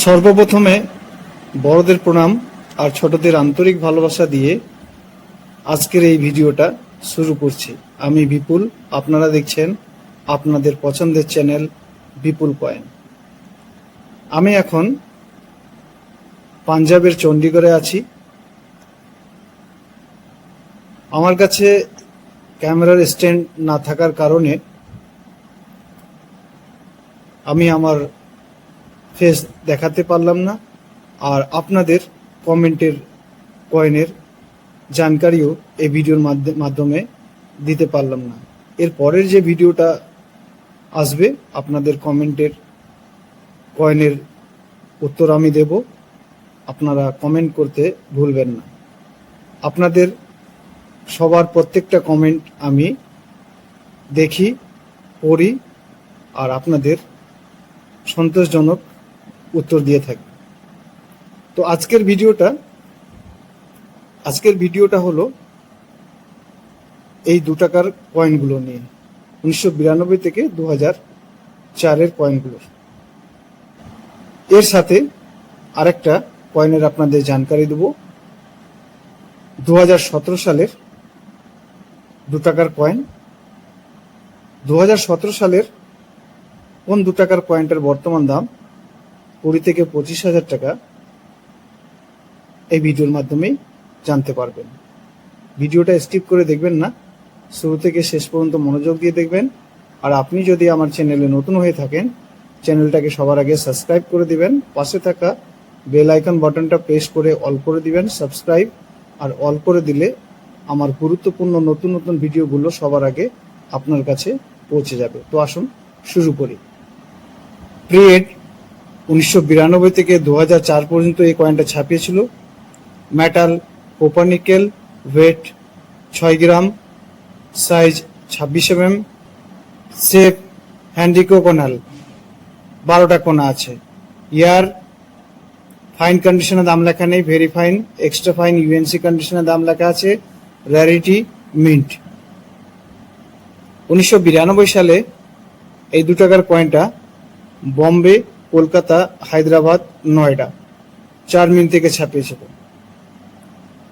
সর্বপ্রথমে বড়দের প্রণাম আর ছোটদের আন্তরিক ভালোবাসা দিয়ে আজকের এই ভিডিওটা শুরু করছি। আমি বিপুল, আপনারা দেখছেন আপনাদের পছন্দের চ্যানেল বিপুল কয়েন। আমি এখন পাঞ্জাবের চণ্ডীগড়ে আছি। আমার কাছে ক্যামেরার স্ট্যান্ড না থাকার কারণে আমি আমার ফেস দেখাতে পারলাম না, আর আপনাদের কমেন্টের কয়েনের জানকারিও এই ভিডিওর মাধ্যমে দিতে পারলাম না। এর পরের যে ভিডিওটা আসবে আপনাদের কমেন্টের কয়েনের উত্তর আমি দেব, আপনারা কমেন্ট করতে ভুলবেন না। আপনাদের সবার প্রত্যেকটা কমেন্ট আমি দেখি, পড়ি আর আপনাদের সন্তোষজনক উত্তর দিয়ে থাকি। তো আজকের ভিডিওটা হলো এই 2 টাকার কয়েনগুলো নিয়ে, 1992 থেকে 2004-এর কয়েনগুলো। এর সাথে আরেকটা কয়েনের আপনাদের জানকারি দেব। 2017 সালের 2 টাকার কয়েন। 2017 সালের কোন 2 টাকার কয়েনটার বর্তমান দাম 20 থেকে 25,000 টাকা এই ভিডিওর মাধ্যমেই জানতে পারবেন। ভিডিওটা স্কিপ করে দেখবেন না, শুরু থেকে শেষ পর্যন্ত মনোযোগ দিয়ে দেখবেন। আর আপনি যদি আমার চ্যানেলে নতুন হয়ে থাকেন, চ্যানেলটাকে সবার আগে সাবস্ক্রাইব করে দিবেন, পাশে থাকা বেল আইকন বাটনটা প্রেস করে অল করে দিবেন সাবস্ক্রাইব। আর অল করে দিলে আমার গুরুত্বপূর্ণ নতুন নতুন ভিডিওগুলো সবার আগে আপনার কাছে পৌঁছে যাবে। তো আসুন শুরু করি। পিরিয়ড 1992 থেকে 2004 পর্যন্ত এই কয়েনটা ছাপিয়েছিল। মেটাল কোপার নিকেল, ওয়েট 6 গ্রাম, সাইজ 26 mm, শেপ হ্যান্ডিকোকোনাল, 12টা কোনা আছে। ইয়ার ফাইন কন্ডিশনের দাম লেখা নেই, very fine, extra fine, UNC কন্ডিশনের দাম লেখা আছে, র্যারিটি মিন্ট। 1992 সালে এই 2 টাকার কয়েনটা বম্বে, কলকাতা, হায়দ্রাবাদ, নয়ডা 4 মিন্ট থেকে ছাপিয়েছিল।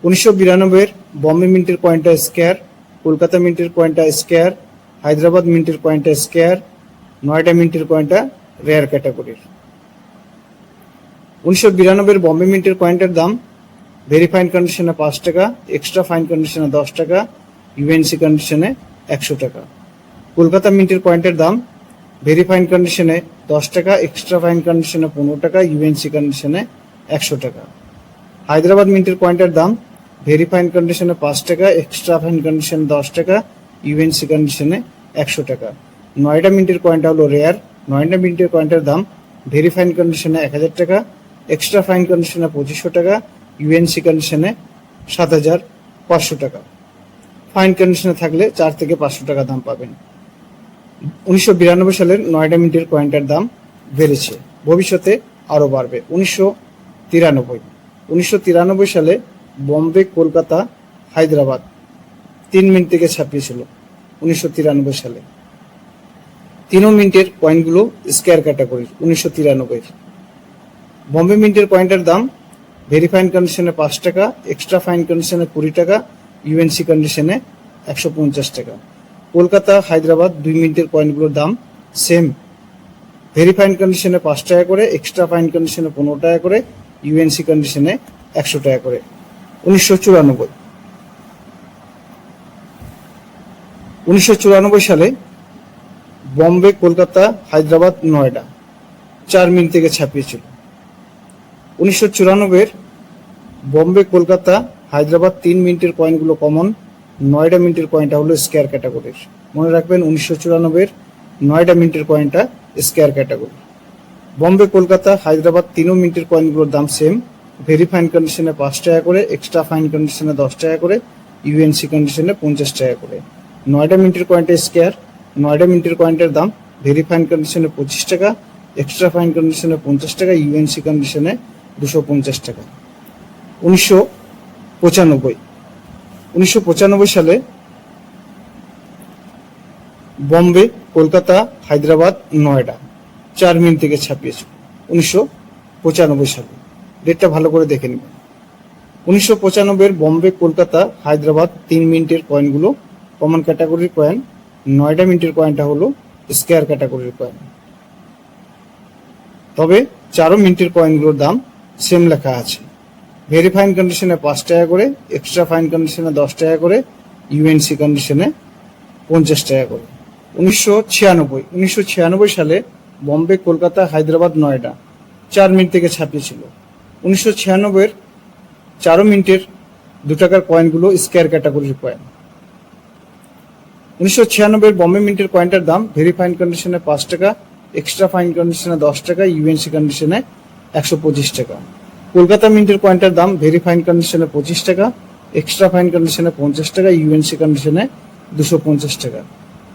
1992-এর বম্বে মিন্টের কয়েনটা স্কোয়ার, কলকাতা মিন্টের কয়েনটা স্কোয়ার, হায়দ্রাবাদ মিন্টের কয়েনটা স্কোয়ার, নয়ডা মিন্টের কয়েনটা রেয়ার ক্যাটাগরির। 1992-এর বম্বে মিন্টের কয়েনটার দাম ভেরি ফাইন কন্ডিশনে 5 টাকা, এক্সট্রা ফাইন কন্ডিশনে 10 টাকা, ইউএনসি কন্ডিশনে 100 টাকা। কলকাতা মিন্টের কয়েনটার দাম ভেরি ফাইন কন্ডিশনে 10 টাকা, এক্সট্রা ফাইন কন্ডিশনে 15 টাকা, ইউএনসি কন্ডিশনে 100 টাকা। হায়দ্রাবাদ মিন্টের কয়েনটার দাম ভেরি ফাইন কন্ডিশনে 5 টাকা, এক্সট্রা ফাইন কন্ডিশনে 10 টাকা, ইউএনসি কন্ডিশনে 100 টাকা। নয়ডা মিন্টের কয়েনটা হলো রেয়ার। নয়ডা মিন্টের কয়েনটার দাম ভেরি ফাইন কন্ডিশনে 1000 টাকা, এক্সট্রা ফাইন কন্ডিশনে 2500 টাকা, ইউএনসি কন্ডিশনে 7500 টাকা। ফাইন কন্ডিশনে থাকলে 4 থেকে 500 টাকা দাম পাবেন। 1992 সালের নয়ডা মিন্টের কয়েনটার দাম বেড়েছে, ভবিষ্যতে আরও বাড়বে। 1993 সালে বম্বে, কলকাতা, হায়দ্রাবাদ 3 মিনিট থেকে ছাপিয়েছিল। 1993 সালে 3 মিনিটের কয়েনগুলো স্কোয়ার ক্যাটাগরির। 1993 বম্বে মিন্টের কয়েনটার দাম ভেরি ফাইন কন্ডিশনে 5 টাকা, এক্সট্রা ফাইন কন্ডিশনে 20 টাকা, ইউএনসি কন্ডিশনে 150 টাকা। কলকাতা, হায়দ্রাবাদ 2 মিনিটের কয়েনগুলোর দাম সেম, ভেরি ফাইন কন্ডিশনে 5 টাকা করে, এক্সট্রা ফাইন কন্ডিশনে 15 টাকা করে, ইউএনসি কন্ডিশনে 100 টাকা করে। 1994 সালে বম্বে, কলকাতা, হায়দ্রাবাদ, নয়ডা 4 মিনিট থেকে ছাপিয়েছিল। 1994-এর বম্বে, কলকাতা, হায়দ্রাবাদ 3 মিনিটের কয়েনগুলো কমন, নয়ডা মিনিটের কয়েনটা হলো স্কোয়ার ক্যাটাগরির। মনে রাখবেন 1994-এর নয়ডা মিনিটের কয়েনটা স্কোয়ার ক্যাটাগরি। বম্বে, কলকাতা, হায়দ্রাবাদ 3 মিনিটের কয়েনগুলোর দাম সেম, ভেরি ফাইন কন্ডিশনে 5 টাকা করে, এক্সট্রা ফাইন কন্ডিশনে 10 টাকা করে, ইউএনসি কন্ডিশনে 50 টাকা করে। নয়ডা মিনিটের কয়েনটা স্কোয়ার। নয়ডা মিনিটের কয়েনটার দাম ভেরি ফাইন কন্ডিশনে 25 টাকা, এক্সট্রা ফাইন কন্ডিশনে 50 টাকা, ইউএনসি কন্ডিশনে 250 টাকা। 1995 সালে বম্বে, কলকাতা, হায়দ্রাবাদ, নয়ডা 4 মিনিট থেকে ছাপিয়েছিল। সালে। ডেটটা ভালো করে দেখে নেবেন। 1995 বম্বে কলকাতা হায়দ্রাবাদ 3 মিনিটের কয়েনগুলো কমন ক্যাটাগরির কয়েন, 9টা মিনিটের কয়েনটা হলো স্কয়ার ক্যাটাগরির কয়েন। তবে 4 মিনিটের কয়েনগুলোর দাম সেম লেখা আছে। ভেরি ফাইন কন্ডিশনে 5 টাকা করে, এক্সট্রা ফাইন কন্ডিশনে 10 টাকা করে, ইউএনসি কন্ডিশনে 50 টাকা করে। 1996 সালে বম্বে কলকাতা হায়দ্রাবাদ নয়ডা 4 মিনিট থেকে ছাপিয়েছিল। 1996 4 মিনিটের 2 টাকার কয়েনগুলো স্কয়ার ক্যাটাগরির কয়েন। 1996 বম্বে মিনিটের কয়েনটার দাম ভেরি ফাইন কন্ডিশনে 5 টাকা, এক্সট্রা ফাইন কন্ডিশনে 10 টাকা, ইউএনসি কন্ডিশনে 125 টাকা। কলকাতা মিনিটের কয়েনটার দাম ভেরি ফাইন কন্ডিশনে 25 টাকা, এক্সট্রা ফাইন কন্ডিশনে 50 টাকা, ইউএনসি কন্ডিশনে 250 টাকা।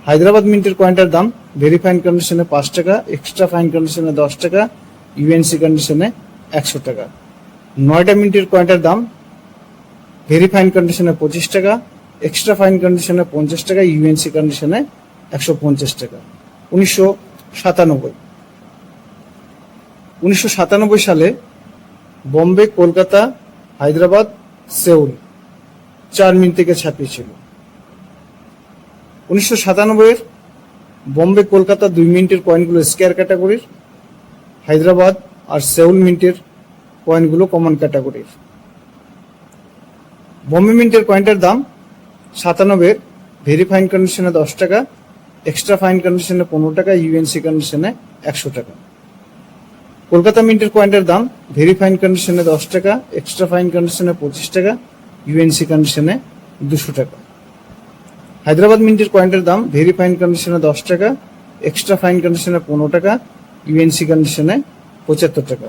হায়দ্রাবাদ মিনিটের কয়েনটার দাম ভেরি ফাইন কন্ডিশনে 5 টাকা, এক্সট্রা ফাইন কন্ডিশনে 10 টাকা, ইউএনসি কন্ডিশনে 100 টাকা। নয়ডা মিনিটের কয়েনটার দাম ভেরি ফাইন কন্ডিশনে 25 টাকা, এক্সট্রা ফাইন কন্ডিশনে 50 টাকা, ইউএনসি কন্ডিশনে 150 টাকা। 1997 সালে বম্বে কলকাতা হায়দ্রাবাদ সেউল 4 মিনিট থেকে ছাপিয়েছিল। 1997 বম্বে কলকাতা 2 মিনিটের কয়েনগুলো স্কয়ার ক্যাটাগরির, হায়দ্রাবাদ আর সেউল মিনিটের কয়েনগুলো কমন ক্যাটাগরির। বম্বে মিনিটের কয়েনটার দাম 97, ভেরি ফাইন কন্ডিশনে 10 টাকা, এক্সট্রা ফাইন কন্ডিশনে 15 টাকা, ইউএনসি কন্ডিশনে 100 টাকা। কলকাতা মিনিটের কয়েনটার দাম ভেরি ফাইন কন্ডিশনে 10 টাকা, এক্সট্রা ফাইন কন্ডিশনে 25 টাকা, ইউএনসি কন্ডিশনে 200 টাকা। হায়দ্রাবাদ মিনিটের কয়েনটার দাম ভেরি ফাইন কন্ডিশনে 10 টাকা, এক্সট্রা ফাইন কন্ডিশনে 15 টাকা, ইউএনসি কন্ডিশনে 75 টাকা।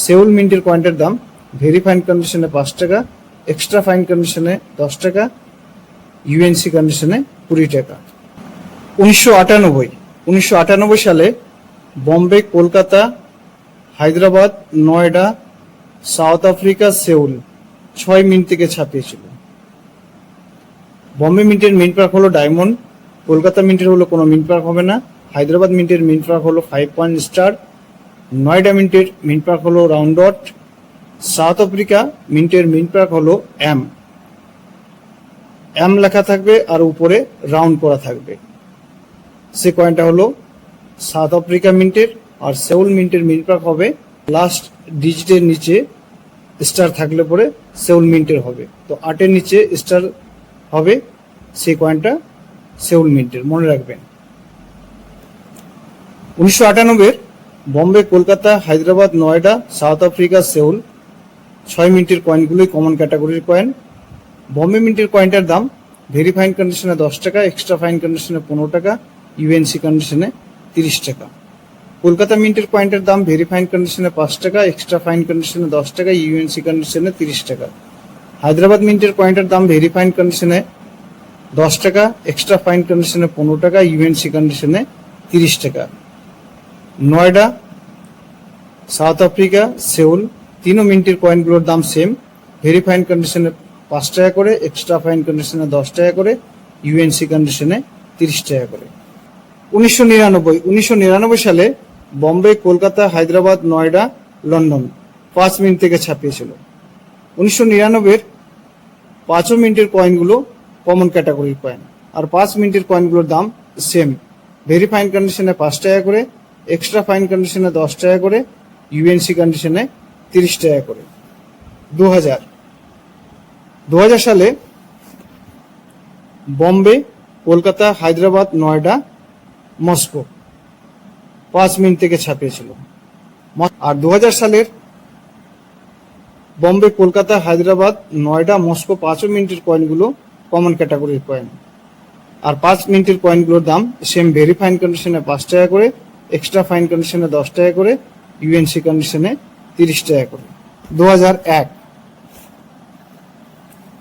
সেউল মিনিটের কয়েনটার দাম ভেরি ফাইন কন্ডিশনে 5 টাকা, এক্সট্রা ফাইন কন্ডিশনে 10 টাকা, ইউএনসি কন্ডিশনে 20 টাকা। 1998 সালে Bombay Kolkata Hyderabad Noida South Africa Seoul 6 mint থেকে ছাপিয়েছিল। বম্বে মিন্টের মিন্ট প্রাক হলো ডায়মন্ড, কলকাতা মিন্টের হলো কোনো মিন্ট প্রাক হবে না, হায়দ্রাবাদ মিন্টের মিন্ট প্রাক হলো 5 পয়েন্ট স্টার, নয়ডা মিন্টের মিন্ট প্রাক হলো রাউন্ড ডট, সাউথ আফ্রিকা মিন্টের মিন্ট প্রাক হলো এম লেখা থাকবে আর উপরে রাউন্ড করা থাকবে। সে কয়েনটা হলো সাউথ আফ্রিকা মিন্টের। আর সেউল মিন্টের মিন্ট প্রাক হবে লাস্ট ডিজিটের নিচে স্টার থাকলে পরে সেউল মিন্টের হবে। তো 8-এর নিচে স্টার হবে, সেই কয়েনটা সেউল মিন্টের, মনে রাখবেন। 1998 Bombay Kolkata Hyderabad Noida South Africa Seoul 6 মিনিটের কয়েনগুলোই কমন ক্যাটাগরির কয়েন। বম্বে মিন্টের কয়েনটার দাম ভেরি ফাইন কন্ডিশনে 10 টাকা, এক্সট্রা ফাইন কন্ডিশনে 15 টাকা, ইউএনসি কন্ডিশনে 30 টাকা। কলকাতা মিন্টের কয়েনটার দাম ভেরি ফাইন কন্ডিশনে 5 টাকা, এক্সট্রা ফাইন কন্ডিশনে 10 টাকা, ইউএনসি কন্ডিশনে 30 টাকা। হায়দ্রাবাদ মিন্টের কয়েনটার দাম ভেরি ফাইন কন্ডিশনে 10 টাকা, এক্সট্রা ফাইন কন্ডিশনে 15 টাকা, ইউএনসি কন্ডিশনে 30 টাকা। নয়ডা সাউথ আফ্রিকা সেউল 3 মিনিটের কয়েনগুলোর দাম সেম, ভেরি ফাইন কন্ডিশনে 5 টাকা করে, এক্সট্রা ফাইন কন্ডিশনে 10 টাকা করে, ইউএনসি কন্ডিশনে 30 টাকা করে। 1999 সালে বম্বে কলকাতা হায়দ্রাবাদ নয়ডা লন্ডন 5 মিনিট থেকে ছাপিয়েছিল। 1999 5 মিনিটের কয়েনগুলো কমন ক্যাটাগরির কয়েন, আর 5 মিনিটের কয়েনগুলোর দাম সেম, ভেরি ফাইন কন্ডিশনে 5 টাকা করে, এক্সট্রা ফাইন কন্ডিশনে 10 টাকা করে, ইউএনসি কন্ডিশনে 30 টাকা করে। 2000 সালে বম্বে কলকাতা হায়দ্রাবাদ নয়ডা মস্কো 5 মিনিট থেকে ছাপিয়েছিল। আর 2000 সালের বম্বে কলকাতা হায়দ্রাবাদ নয়ডা মস্কো 5 মিনিটের কয়েনগুলো কমন ক্যাটাগরির কয়েন, আর 5 মিনিটের কয়েনগুলোর দাম সেম, ভেরি ফাইন কন্ডিশনে 5 টাকা করে, এক্সট্রা ফাইন কন্ডিশনে 10 টাকা করে, ইউএনসি কন্ডিশনে 30 টাকা করে।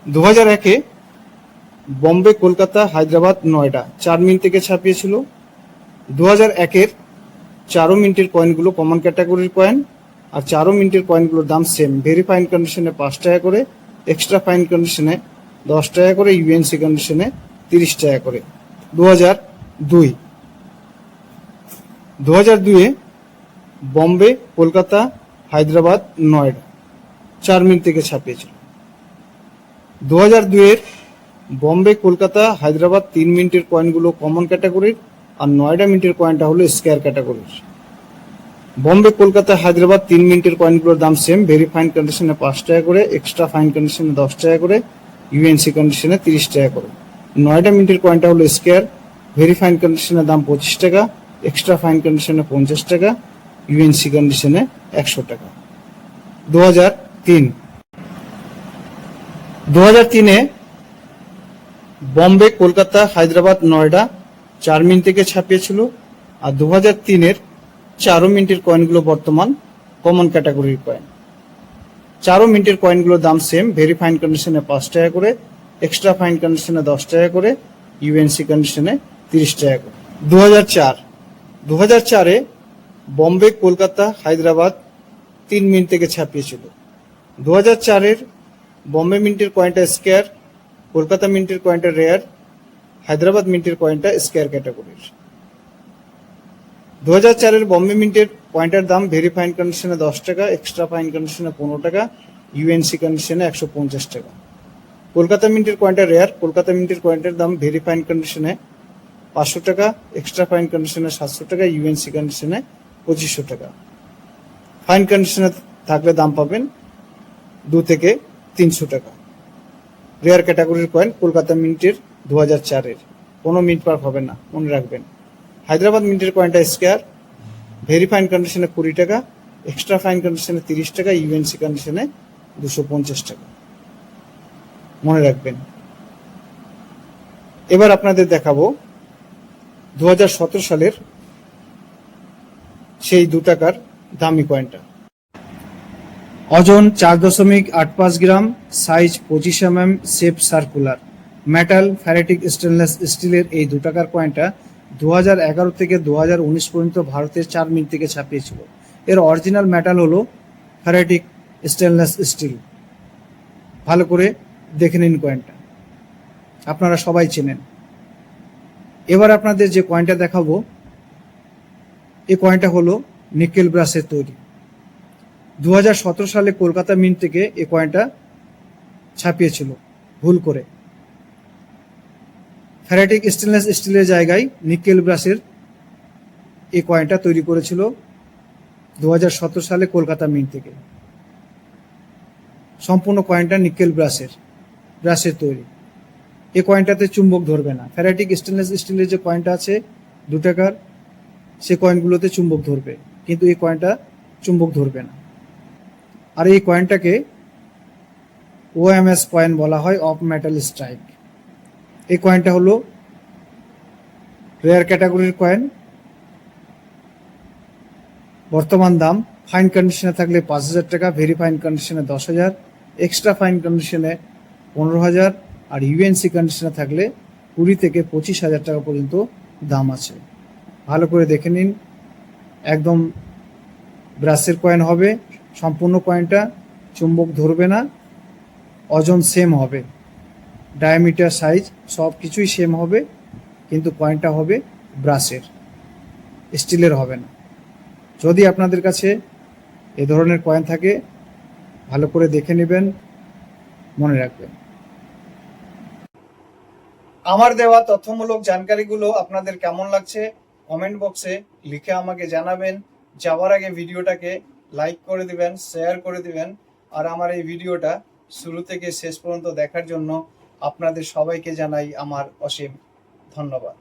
2001 বম্বে কলকাতা হায়দ্রাবাদ নয়ডা 4 মিনিট থেকে ছাপিয়েছিল। 2001 4 মিনিটের কয়েনগুলো কমন ক্যাটাগরির কয়েন, আর 4 মিনিটের কয়েনগুলোর দাম সেম, ভেরি ফাইন কন্ডিশনে 5 টাকা করে, এক্সট্রা ফাইন কন্ডিশনে 10 টাকা করে, ইউএনসি কন্ডিশনে 30 টাকা করে। 2002 বম্বে কলকাতা হায়দ্রাবাদ নয়ডা 4 মিনিট থেকে ছাপিয়েছিল। 2002-এর বম্বে কলকাতা হায়দ্রাবাদ 3 মিনিটের কয়েনগুলো কমন ক্যাটাগরির, আর নয়ডা মিনিটের কয়েনটা হলো স্কোয়ার ক্যাটাগরির। বম্বে কলকাতা হায়দ্রাবাদ 3 মিনিটের কয়েনগুলোর দাম সেম, ভেরি ফাইন কন্ডিশনে 5 টাকা করে, এক্সট্রা ফাইন কন্ডিশনে 10 টাকা করে, ইউএনসি কন্ডিশনে 30 টাকা করে। নয়ডা মিনিটের কয়েনটা হলো স্কোয়ার, ভেরি ফাইন কন্ডিশনের দাম 25 টাকা, এক্সট্রা ফাইন কন্ডিশনে 50 টাকা, ইউএনসি কন্ডিশনে 100 টাকা। 2003-এ বম্বে কলকাতা হায়দ্রাবাদ নয়ডা 4 মিনিট থেকে ছাপিয়েছিল, আর 2003-এর 4 মিনিটের কয়েনগুলো বর্তমান কমন ক্যাটাগরির কয়েন। 4 মিনিটের কয়েনগুলোর দাম সেম, ভেরি ফাইন কন্ডিশনে 5 টাকা করে, এক্সট্রা ফাইন কন্ডিশনে 10 টাকা করে, ইউএনসি কন্ডিশনে 30 টাকা করে। 2004-এ বম্বে কলকাতা হায়দ্রাবাদ 3 মিনিট থেকে ছাপিয়েছিল। 2004-এর বম্বে মিনিটের কয়েনটা স্কোয়ার, কলকাতা মিনিটের কয়েনটা রেয়ার, হায়দ্রাবাদ মিনিটের কয়েনটা স্কোয়ার ক্যাটাগরির। 2004-এর বম্বে মিনিটের কয়েনটার দাম ভেরি ফাইন কন্ডিশনে 10 টাকা, এক্সট্রা ফাইন কন্ডিশনে 15 টাকা, ইউএনসি কন্ডিশনে 150 টাকা। কলকাতা মিনিটের কয়েনটা রেয়ার, কলকাতা মিনিটের কয়েনটার দাম ভেরি ফাইন কন্ডিশনে 500 টাকা, এক্সট্রা ফাইন কন্ডিশনে 700 টাকা, ইউএনসি কন্ডিশনে 2500 টাকা। ফাইন কন্ডিশনে থাকলে দাম পাবেন 2 থেকে 300 টাকা। রেয়ার ক্যাটাগরির কয়েন কলকাতা মিনিটের 2004-এর, কোনো মিনিট পার হবে না, মনে রাখবেন। হায়দ্রাবাদ মিনিটের কয়েনটা স্কোয়ার, ভেরি ফাইন কন্ডিশনে 20 টাকা, এক্সট্রা ফাইন কন্ডিশনে 30 টাকা, ইউএনসি কন্ডিশনে 250 টাকা, মনে রাখবেন। এবার আপনাদের দেখাবো 2017 সালের সেই 2 টাকার দামি কয়েনটা। ওজন 4.85 গ্রাম, size 25 mm, shape circular, metal ferritic stainless স্টিলের এই 2 টাকার কয়েনটা 2011 থেকে 2019 পর্যন্ত ভারতের 4 মিনিট থেকে ছাপিয়েছিল। এর অরিজিনাল মেটাল হলো ফ্যারেটিক স্টেনলেস স্টিল। ভালো করে দেখে নিন কয়েনটা, আপনারা সবাই চেনেন। এবার আপনাদের যে কয়েনটা দেখাবো, এই কয়েনটা হলো নিকেল ব্রাসের তৈরি। 2017 সালে কলকাতা মিন্ট থেকে এই কয়েনটা ছাপিয়েছিল ভুল করে। ফ্যারেটিক স্টেনলেস স্টিলের জায়গায় নিকেল ব্রাসের এই কয়েনটা তৈরি করেছিল 2017 সালে কলকাতা মিন্ট থেকে। সম্পূর্ণ কয়েনটা নিকেল ব্রাসের তৈরি। এই কয়েনটাতে চুম্বক ধরবে না। ফ্যারেটিক স্টেনলেস স্টিলের যে কয়েনটা আছে 2 টাকার, সে কয়েনগুলোতে চুম্বক ধরবে, কিন্তু এই কয়েনটা চুম্বক ধরবে না। আর এই কয়েনটাকে ওএমএস কয়েন বলা হয়, অফ মেটাল স্ট্রাইক। এই কয়েনটা হলো রেয়ার ক্যাটাগরির কয়েন। বর্তমান দাম ফাইন কন্ডিশনে থাকলে 5,000 টাকা, ভেরি ফাইন কন্ডিশনে 10,000, এক্সট্রা ফাইন কন্ডিশনে 15,000, আর ইউএনসি কন্ডিশনে থাকলে 20 থেকে 25,000 টাকা পর্যন্ত দাম আছে। ভালো করে দেখে নিন, একদম ব্রাসের কয়েন হবে। সম্পূর্ণ কয়েনটা চুম্বক ধরবে না, ওজন সেম হবে, ডায়ামিটার সাইজ সব কিছুই সেম হবে, কিন্তু কয়েনটা হবে ব্রাসের, স্টিলের হবে না। যদি আপনাদের কাছে এ ধরনের কয়েন থাকে ভালো করে দেখে নেবেন, মনে রাখবেন। আমার দেওয়া তথ্যমূলক জানকারিগুলো আপনাদের কেমন লাগছে কমেন্ট বক্সে লিখে আমাকে জানাবেন। যাওয়ার আগে ভিডিওটাকে লাইক করে দিবেন, শেয়ার করে দিবেন, আর আমার এই ভিডিওটা শুরু থেকে শেষ পর্যন্ত দেখার জন্য আপনাদের সবাইকে জানাই আমার অসীম ধন্যবাদ।